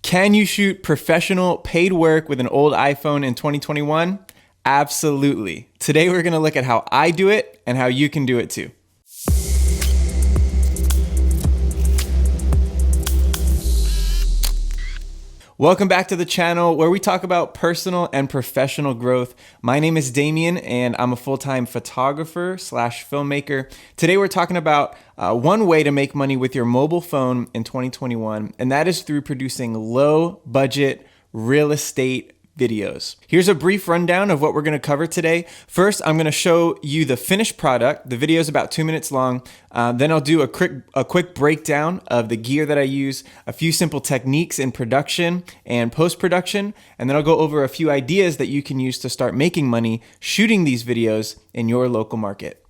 Can you shoot professional paid work with an old iPhone in 2021? Absolutely. Today we're going to look at how I do it and how you can do it too. Welcome back to the channel where we talk about personal and professional growth. My name is Damien and I'm a full-time photographer / filmmaker. Today we're talking about one way to make money with your mobile phone in 2021, and that is through producing low budget real estate videos. Here's a brief rundown of what we're going to cover today. First, I'm going to show you the finished product. The video is about 2 minutes long. Then I'll do a quick breakdown of the gear that I use, a few simple techniques in production and post-production, and then I'll go over a few ideas that you can use to start making money shooting these videos in your local market.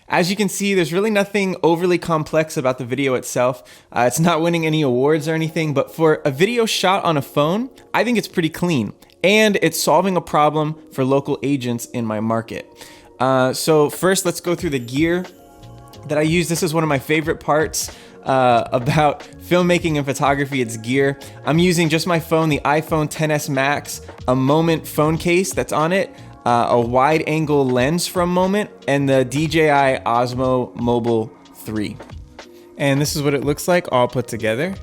As you can see, there's really nothing overly complex about the video itself. It's not winning any awards or anything, but for a video shot on a phone, I think it's pretty clean. And it's solving a problem for local agents in my market. So first, let's go through the gear that I use. This is one of my favorite parts about filmmaking and photography. It's gear. I'm using just my phone, the iPhone XS Max, a Moment phone case that's on it, a wide angle lens from Moment, and the DJI Osmo Mobile 3. And this is what it looks like all put together.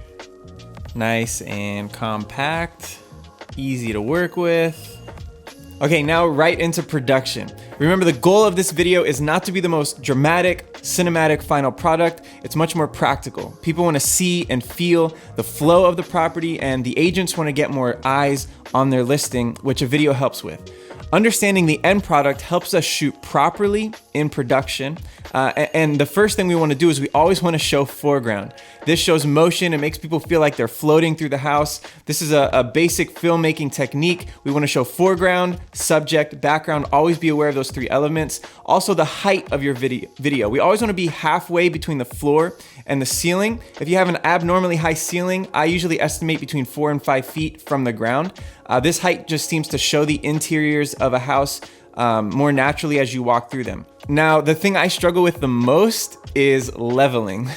Nice and compact, easy to work with. Okay, now right into production. Remember, the goal of this video is not to be the most dramatic, cinematic final product. It's much more practical. People want to see and feel the flow of the property, and the agents want to get more eyes on their listing, which a video helps with. Understanding the end product helps us shoot properly in production. And the first thing we want to do is we always want to show foreground. This shows motion. It makes people feel like they're floating through the house. This is a basic filmmaking technique. We want to show foreground, subject, background. Always be aware of those three elements. Also, the height of your video. We always want to be halfway between the floor and the ceiling. If you have an abnormally high ceiling, I usually estimate between 4 and 5 feet from the ground. This height just seems to show the interiors of a house more naturally as you walk through them. Now, the thing I struggle with the most is leveling.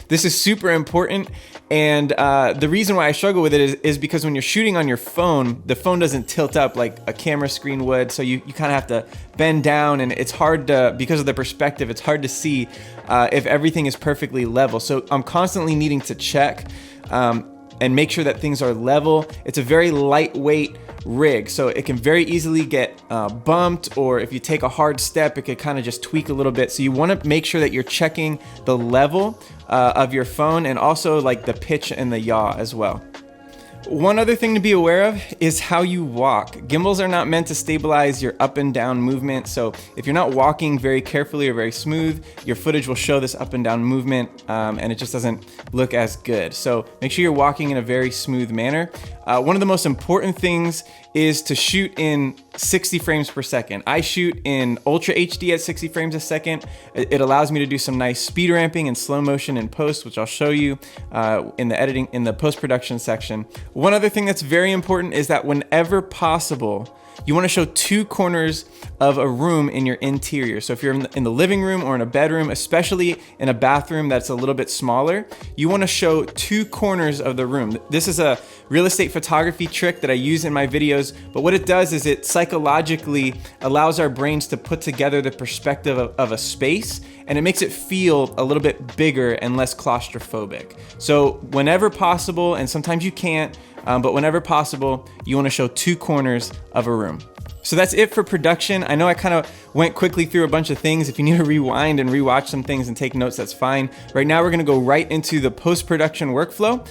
This is super important, and the reason why I struggle with it is because when you're shooting on your phone, the phone doesn't tilt up like a camera screen would, so you kind of have to bend down, and it's hard to, because of the perspective, it's hard to see if everything is perfectly level. So I'm constantly needing to check and make sure that things are level. It's a very lightweight rig, so it can very easily get bumped, or if you take a hard step, it could kind of just tweak a little bit. So you want to make sure that you're checking the level of your phone, and also like the pitch and the yaw as well. One other thing to be aware of is how you walk. Gimbals are not meant to stabilize your up and down movement, so if you're not walking very carefully or very smooth, your footage will show this up and down movement, and it just doesn't look as good. So make sure you're walking in a very smooth manner. One of the most important things is to shoot in 60 frames per second. I shoot in Ultra HD at 60 frames a second. It allows me to do some nice speed ramping and slow motion in post, which I'll show you in the post-production section. One other thing that's very important is that whenever possible, you want to show two corners of a room in your interior. So if you're in the living room or in a bedroom, especially in a bathroom that's a little bit smaller, you want to show two corners of the room. This is a real estate photography trick that I use in my videos, but what it does is it psychologically allows our brains to put together the perspective of a space, and it makes it feel a little bit bigger and less claustrophobic. So whenever possible, and sometimes you can't, but whenever possible, you want to show two corners of a room. So that's it for production. I know I kind of went quickly through a bunch of things. If you need to rewind and rewatch some things and take notes, that's fine. Right now, we're going to go right into the post-production workflow.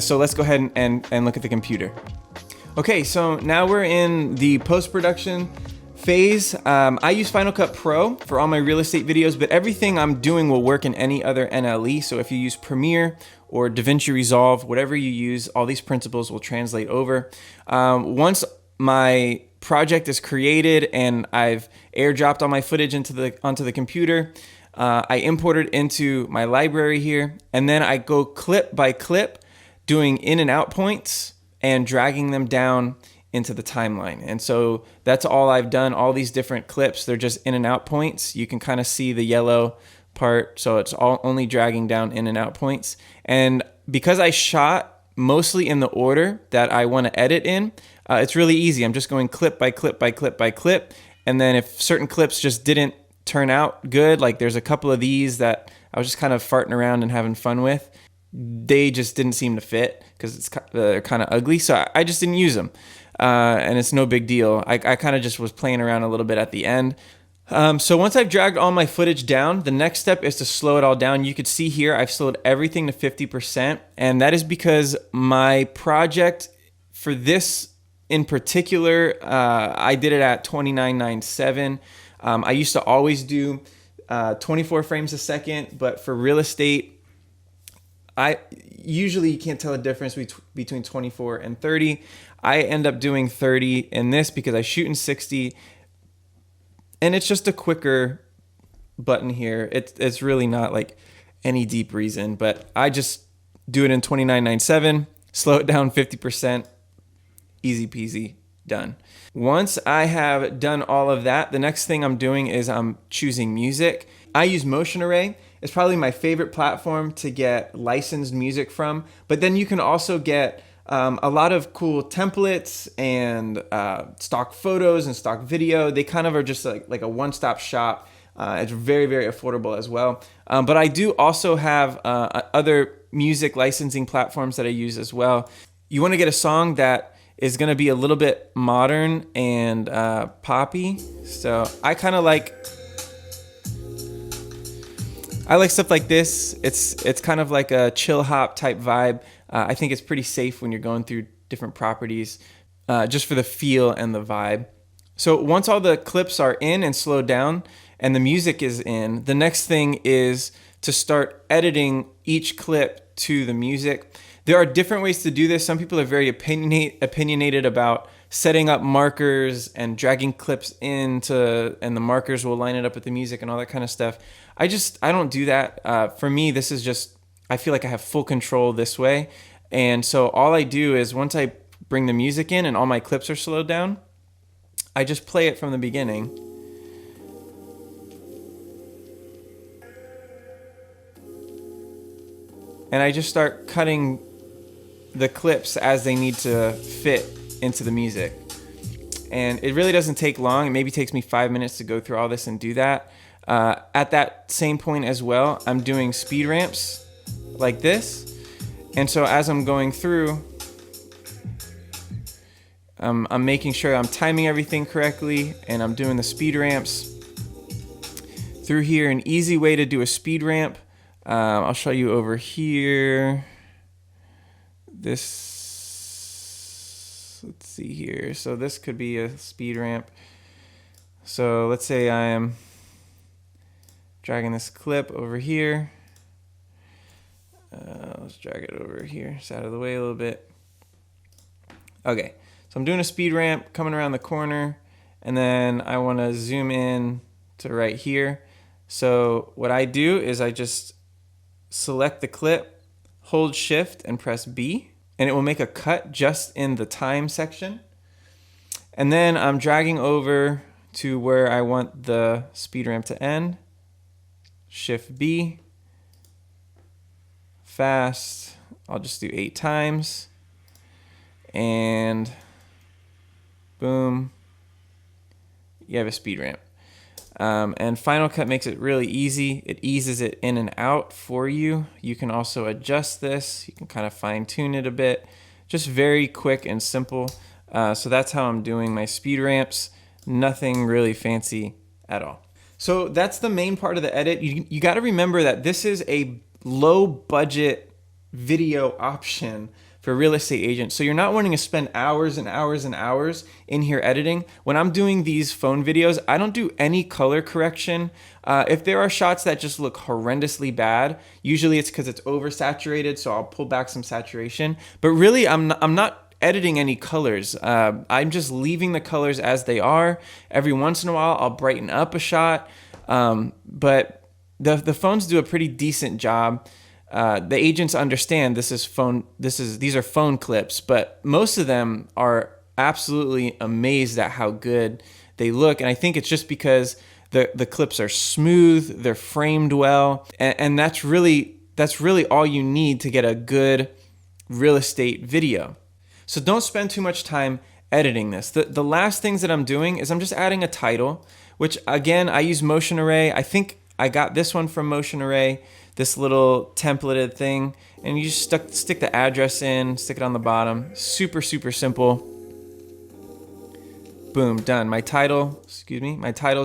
So let's go ahead and look at the computer. Okay, so now we're in the post-production phase. I use Final Cut Pro for all my real estate videos, but everything I'm doing will work in any other NLE. So if you use Premiere or DaVinci Resolve, whatever you use, all these principles will translate over. Once my project is created and I've airdropped all my footage onto the computer, I import it into my library here, and then I go clip by clip, doing in and out points and dragging them down into the timeline. And so that's all I've done. All these different clips, they're just in and out points. You can kind of see the yellow part, so it's all only dragging down in and out points. And because I shot mostly in the order that I want to edit in, it's really easy. I'm just going clip by clip by clip by clip, and then if certain clips just didn't turn out good, like there's a couple of these that I was just kind of farting around and having fun with, they just didn't seem to fit because they're kind of ugly, so I just didn't use them. And it's no big deal. I kind of just was playing around a little bit at the end. So once I've dragged all my footage down, the next step is to slow it all down. You could see here I've slowed everything to 50%, and that is because my project for this in particular, I did it at 29.97. I used to always do 24 frames a second, but for real estate, usually you can't tell the difference between 24 and 30. I end up doing 30 in this because I shoot in 60, and it's just a quicker button here. It's really not like any deep reason, but I just do it in 29.97, slow it down 50%, easy peasy, done. Once I have done all of that, the next thing I'm doing is I'm choosing music. I use Motion Array. It's probably my favorite platform to get licensed music from, but then you can also get a lot of cool templates and stock photos and stock video. They kind of are just like a one-stop shop. It's very, very affordable as well. But I do also have other music licensing platforms that I use as well. You want to get a song that is going to be a little bit modern and poppy. So I kind of like stuff like this. It's kind of like a chill hop type vibe. I think it's pretty safe when you're going through different properties, just for the feel and the vibe. So once all the clips are in and slowed down and the music is in, the next thing is to start editing each clip to the music. There are different ways to do this. Some people are very opinionated about setting up markers and dragging clips and the markers will line it up with the music and all that kind of stuff. I don't do that. For me, this is just, I feel like I have full control this way. And so all I do is once I bring the music in and all my clips are slowed down, I just play it from the beginning. And I just start cutting the clips as they need to fit into the music. And it really doesn't take long. It maybe takes me 5 minutes to go through all this and do that. At that same point as well, I'm doing speed ramps like this. And so as I'm going through, I'm making sure I'm timing everything correctly, and I'm doing the speed ramps through here. An easy way to do a speed ramp, I'll show you over here. This let's see here. So this could be a speed ramp. So let's say I am dragging this clip over here. Let's drag it over here, just out of the way a little bit. Okay, so I'm doing a speed ramp coming around the corner, and then I want to zoom in to right here. So what I do is I just select the clip, hold shift and press B, and it will make a cut just in the time section. And then I'm dragging over to where I want the speed ramp to end. Shift B, fast, I'll just do 8 times, and boom, you have a speed ramp. And Final Cut makes it really easy. It eases it in and out for you. You can also adjust this. You can kind of fine tune it a bit. Just very quick and simple. So that's how I'm doing my speed ramps. Nothing really fancy at all. So that's the main part of the edit. You got to remember that this is a low budget video option for real estate agents. So you're not wanting to spend hours and hours and hours in here editing. When I'm doing these phone videos, I don't do any color correction. If there are shots that just look horrendously bad, usually it's because it's oversaturated, so I'll pull back some saturation. But really, I'm not editing any colors. I'm just leaving the colors as they are. Every once in a while, I'll brighten up a shot. But the phones do a pretty decent job. The agents understand these are phone clips, but most of them are absolutely amazed at how good they look. And I think it's just because the clips are smooth, they're framed well, and that's really all you need to get a good real estate video. So don't spend too much time editing this. The last things that I'm doing is I'm just adding a title, which again, I use Motion Array. I think I got this one from Motion Array, this little templated thing, and you just stick the address in, stick it on the bottom. Super, super simple. Boom, done. My title's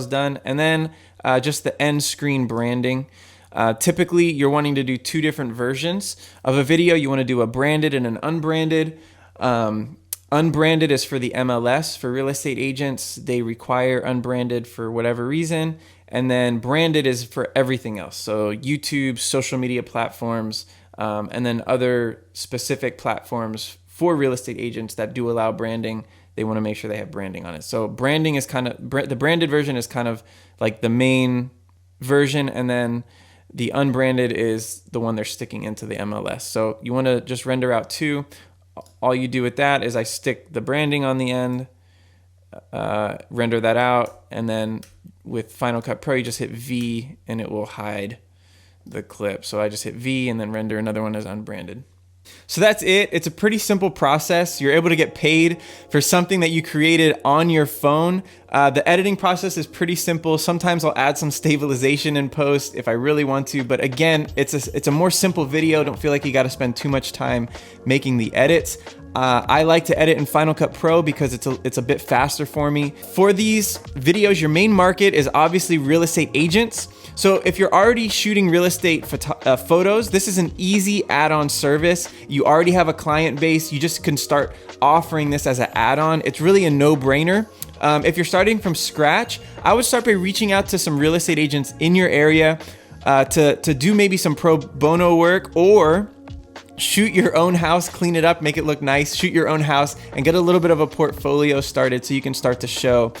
done. And then just the end screen branding. Typically, you're wanting to do 2 different versions of a video. You want to do a branded and an unbranded. Unbranded is for the MLS. For real estate agents, they require unbranded for whatever reason. And then branded is for everything else. So YouTube, social media platforms, and then other specific platforms for real estate agents that do allow branding. They want to make sure they have branding on it. So branding is the branded version is kind of like the main version. And then the unbranded is the one they're sticking into the MLS. So you want to just render out 2. All you do with that is I stick the branding on the end, render that out, and then with Final Cut Pro, you just hit V and it will hide the clip. So I just hit V and then render another one as unbranded. So that's it. It's a pretty simple process. You're able to get paid for something that you created on your phone. The editing process is pretty simple. Sometimes I'll add some stabilization in post if I really want to, but again, it's a more simple video. Don't feel like you got to spend too much time making the edits. I like to edit in Final Cut Pro because it's a bit faster for me. For these videos, your main market is obviously real estate agents. So if you're already shooting real estate photos, this is an easy add-on service. You already have a client base. You just can start offering this as an add-on. It's really a no-brainer. If you're starting from scratch, I would start by reaching out to some real estate agents in your area to do maybe some pro bono work, or shoot your own house, clean it up, make it look nice, shoot your own house, and get a little bit of a portfolio started so you can start to show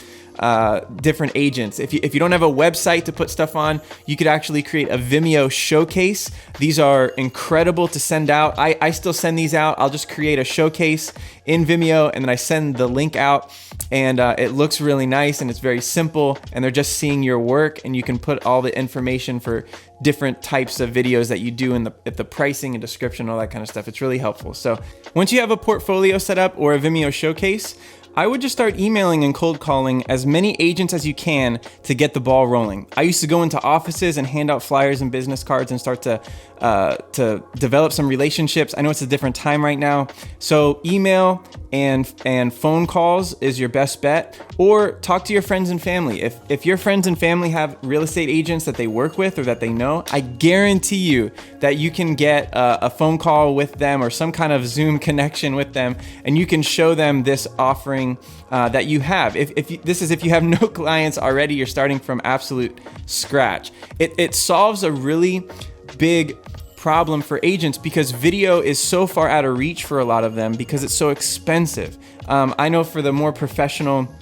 different agents. If you don't have a website to put stuff on, you could actually create a Vimeo showcase. These are incredible to send out. I still send these out. I'll just create a showcase in Vimeo and then I send the link out, and it looks really nice and it's very simple, and they're just seeing your work, and you can put all the information for different types of videos that you do in the pricing and description, all that kind of stuff. It's really helpful. So once you have a portfolio set up or a Vimeo showcase, I would just start emailing and cold calling as many agents as you can to get the ball rolling. I used to go into offices and hand out flyers and business cards and start to develop some relationships. I know it's a different time right now. So email and phone calls is your best bet, or talk to your friends and family. If your friends and family have real estate agents that they work with or that they know, I guarantee you that you can get a phone call with them or some kind of Zoom connection with them, and you can show them this offering that you have. If you have no clients already, you're starting from absolute scratch. It solves a really big problem for agents because video is so far out of reach for a lot of them because it's so expensive. I know for the more professional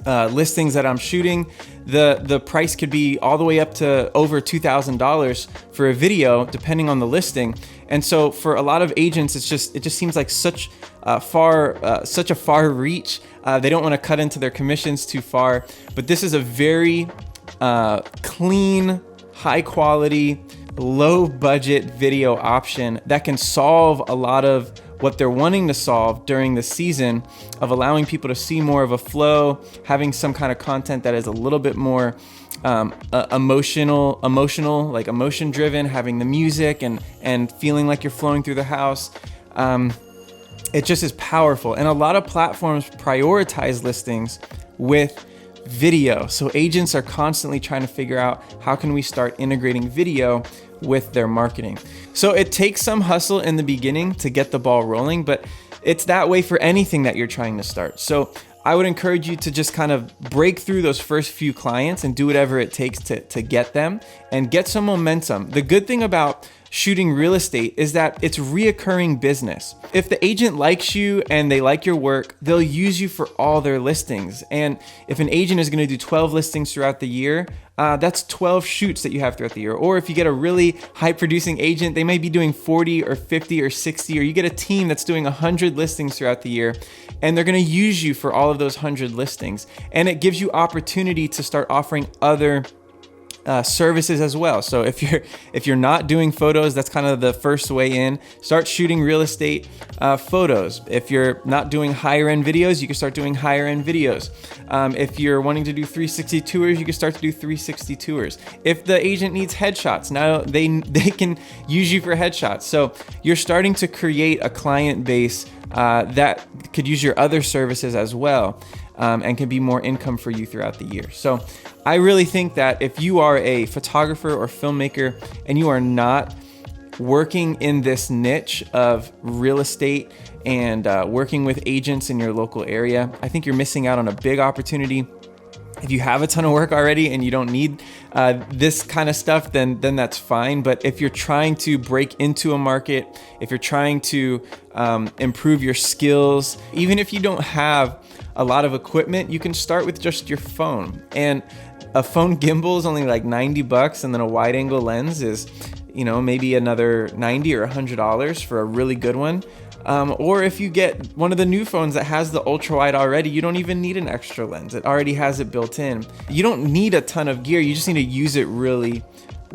listings that I'm shooting, the price could be all the way up to over $2,000 for a video, depending on the listing. And so for a lot of agents, it just seems like such a far reach. They don't want to cut into their commissions too far, but this is a very clean, high quality, low budget video option that can solve a lot of what they're wanting to solve during the season of allowing people to see more of a flow, having some kind of content that is a little bit more emotional, like emotion driven, having the music and feeling like you're flowing through the house. It just is powerful. And a lot of platforms prioritize listings with video. So agents are constantly trying to figure out how can we start integrating video with their marketing. So it takes some hustle in the beginning to get the ball rolling, but it's that way for anything that you're trying to start. So I would encourage you to just kind of break through those first few clients and do whatever it takes to get them and get some momentum. The good thing about shooting real estate is that it's reoccurring business. If the agent likes you and they like your work, they'll use you for all their listings. And if an agent is going to do 12 listings throughout the year, that's 12 shoots that you have throughout the year. Or if you get a really high producing agent, they may be doing 40 or 50 or 60, or you get a team that's doing 100 listings throughout the year, and they're going to use you for all of those 100 listings. And it gives you opportunity to start offering other services as well. So if you're not doing photos, that's kind of the first way in. Start shooting real estate photos. If you're not doing higher end videos, you can start doing higher end videos. If you're wanting to do 360 tours, you can start to do 360 tours. If the agent needs headshots, now they can use you for headshots. So you're starting to create a client base that could use your other services as well. And can be more income for you throughout the year. So I really think that if you are a photographer or filmmaker and you are not working in this niche of real estate and working with agents in your local area, I think you're missing out on a big opportunity. If you have a ton of work already and you don't need this kind of stuff, then that's fine. But if you're trying to break into a market, if you're trying to improve your skills, even if you don't have a lot of equipment, you can start with just your phone. And a phone gimbal is only like $90, and then a wide angle lens is, maybe another $90 or $100 for a really good one. Or if you get one of the new phones that has the ultra wide already, you don't even need an extra lens. It already has it built in. You don't need a ton of gear. You just need to use it really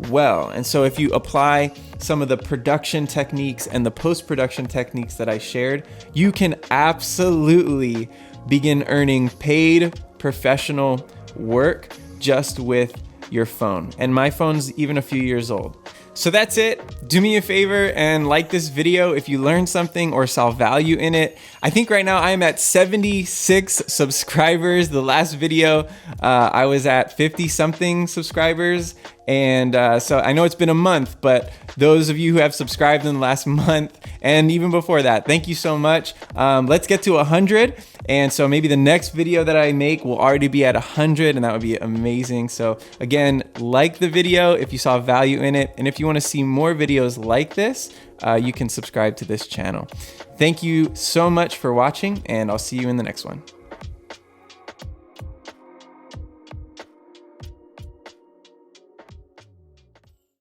well. And so if you apply some of the production techniques and the post-production techniques that I shared, you can absolutely begin earning paid professional work just with your phone. And my phone's even a few years old. So that's it. Do me a favor and like this video if you learned something or saw value in it. I think right now I'm at 76 subscribers. The last video, I was at 50 something subscribers. And so I know it's been a month, but those of you who have subscribed in the last month and even before that, thank you so much. Let's get to 100. And so maybe the next video that I make will already be at 100, and that would be amazing. So again, like the video if you saw value in it. And if you want to see more videos like this, you can subscribe to this channel. Thank you so much for watching, and I'll see you in the next one.